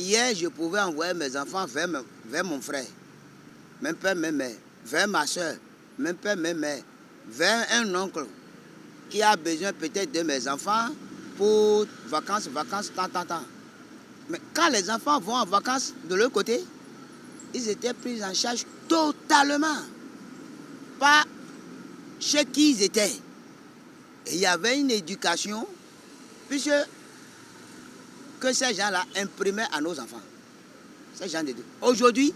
Hier, je pouvais envoyer mes enfants vers mon frère, même père, même mère, vers ma soeur, même père, même mère, vers un oncle qui a besoin peut-être de mes enfants pour vacances, tant. Mais quand les enfants vont en vacances de l'autre côté, ils étaient pris en charge totalement, pas chez qui ils étaient. Et il y avait une éducation, puisque que ces gens-là imprimaient à nos enfants. Ces gens de Dieu. Aujourd'hui,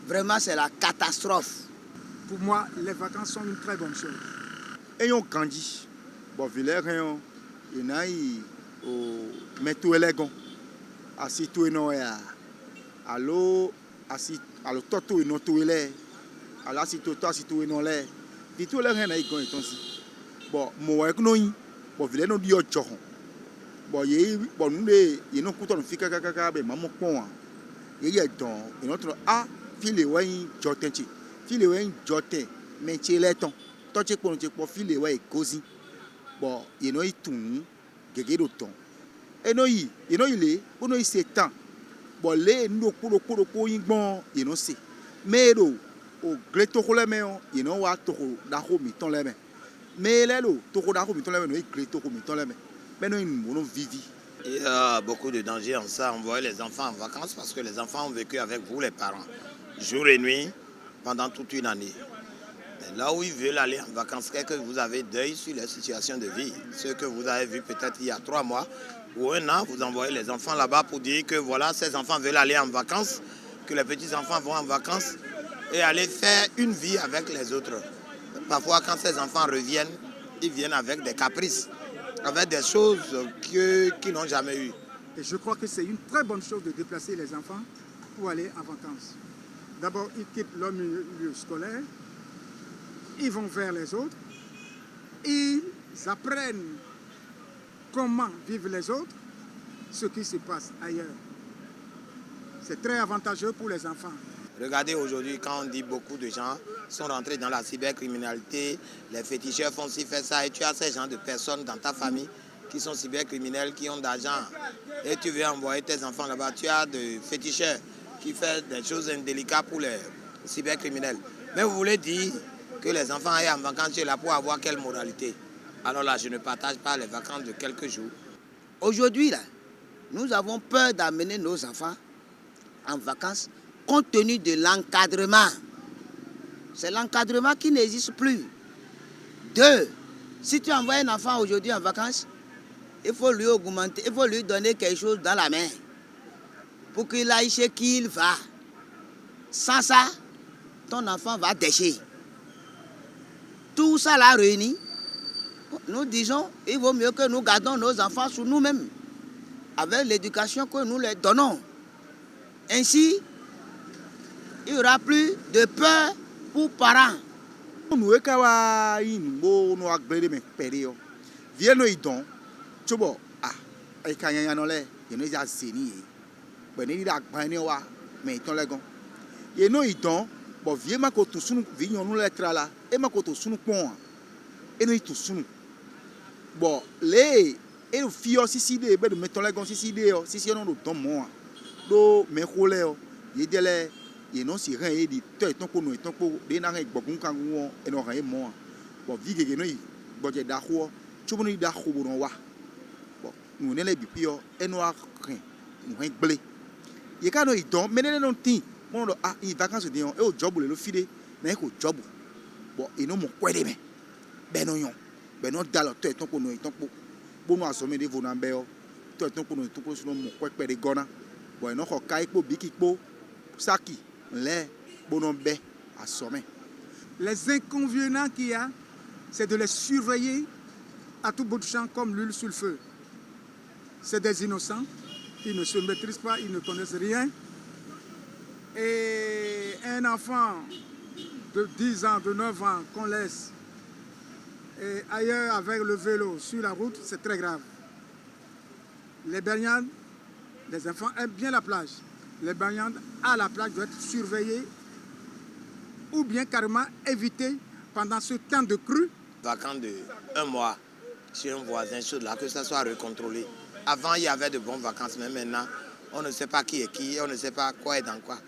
vraiment, c'est la catastrophe. Pour moi, les vacances sont une très bonne chose. Et on grandit. Bon, Villers, il y a mais tout est légal. Assis tout est non. Allo, assis, allo, tout est non, tout est là. Alors, assis tout est non, là. Puis tout est là, il y a bon, moi, bon, Villers, nous dit autre chose. Bon, nous, il y a un couteau de fika, mais maman, quoi. Il y a donc, il y a notre ah, file, ouais, jotenchi. File, ouais, joten, mais tu es là, ton. Toi, tu es pour file, ouais, cosy. Bon, il y a tout, il y a d'autres. Et nous, il est, pour nous, c'est temps. Bon, les nous, pour bon, il y a c'est. Mais, au gléto, il y a un taureau d'arôme, ton les mains. Mais là, le taureau d'arôme, ton les mains, il gléto, ton les mains. Mais nous, vivons. Il y a beaucoup de dangers en ça, envoyer les enfants en vacances parce que les enfants ont vécu avec vous, les parents, jour et nuit, pendant toute une année. Mais là où ils veulent aller en vacances, c'est que vous avez deuil sur les situations de vie. Ce que vous avez vu peut-être il y a 3 mois ou 1 an, vous envoyez les enfants là-bas pour dire que voilà, ces enfants veulent aller en vacances, que les petits-enfants vont en vacances et aller faire une vie avec les autres. Parfois, quand ces enfants reviennent, ils viennent avec des caprices, avec des choses qu'ils n'ont jamais eues. Et je crois que c'est une très bonne chose de déplacer les enfants pour aller en vacances. D'abord, ils quittent leur milieu scolaire, ils vont vers les autres, ils apprennent comment vivent les autres, ce qui se passe ailleurs. C'est très avantageux pour les enfants. Regardez aujourd'hui, quand on dit beaucoup de gens sont rentrés dans la cybercriminalité, les féticheurs font ci, fait ça, et tu as ces gens de personnes dans ta famille qui sont cybercriminels, qui ont d'argent, et tu veux envoyer tes enfants là-bas, tu as des féticheurs qui font des choses indélicates pour les cybercriminels. Mais vous voulez dire que les enfants aillent en vacances là pour avoir quelle moralité? Alors là, je ne partage pas les vacances de quelques jours. Aujourd'hui, là, nous avons peur d'amener nos enfants en vacances compte tenu de l'encadrement. C'est l'encadrement qui n'existe plus. 2, si tu envoies un enfant aujourd'hui en vacances, il faut lui augmenter, il faut lui donner quelque chose dans la main pour qu'il aille chez qui il va. Sans ça, ton enfant va déchirer. Tout ça là réuni, nous disons, il vaut mieux que nous gardons nos enfants sur nous-mêmes, avec l'éducation que nous leur donnons. Ainsi, il n'y aura plus de peur pour parents. Nous nous Chobo, et quand il y a un olé, il y a un sénie. Ben, il y a un bagnoua, mais il y a un il y a un bon, vieux ma koto sunu, vignon nous lettre là, et ma koto sunu pont. Et nous y tous sunu. Bon, les, et le fio si de, ben, mettons les gons si de, si on nous donne moi. Do, mais roulé, il y a des, il y a si rien, il dit, tu es ton cono, et ton co, des narins, beaucoup kangou, et non rien moi. Bon, vige, il y a bon, j'ai d'arro, tu veux nous d'arro, bon, wa. Nous n'avons pas pu et nous avons rien blé. Il y a des gens qui ont dit que vacances et au job, le filet, mais au job. Bon, ils n'ont pas de ben non, ben non, dans le temps, ton nous bon, nous assommer des vonambéo, toi, ton nous tout pour nous, quoi, de gona. Bon, non, kaiko, bikiko, saki, les bonombe, assommer. Les inconvénients qu'il y a, c'est de les surveiller à tout bout de champ comme l'huile sur le feu. C'est des innocents, ils ne se maîtrisent pas, ils ne connaissent rien. Et un enfant de 10 ans, de 9 ans qu'on laisse ailleurs avec le vélo sur la route, c'est très grave. Les baignades, les enfants aiment bien la plage. Les baignades à la plage doivent être surveillées ou bien carrément évitées pendant ce temps de crue. Vacances de 1 mois chez un voisin, chose là, que ça soit recontrôlé. Avant, il y avait de bonnes vacances, mais maintenant, On ne sait pas qui est qui, on ne sait pas quoi est dans quoi.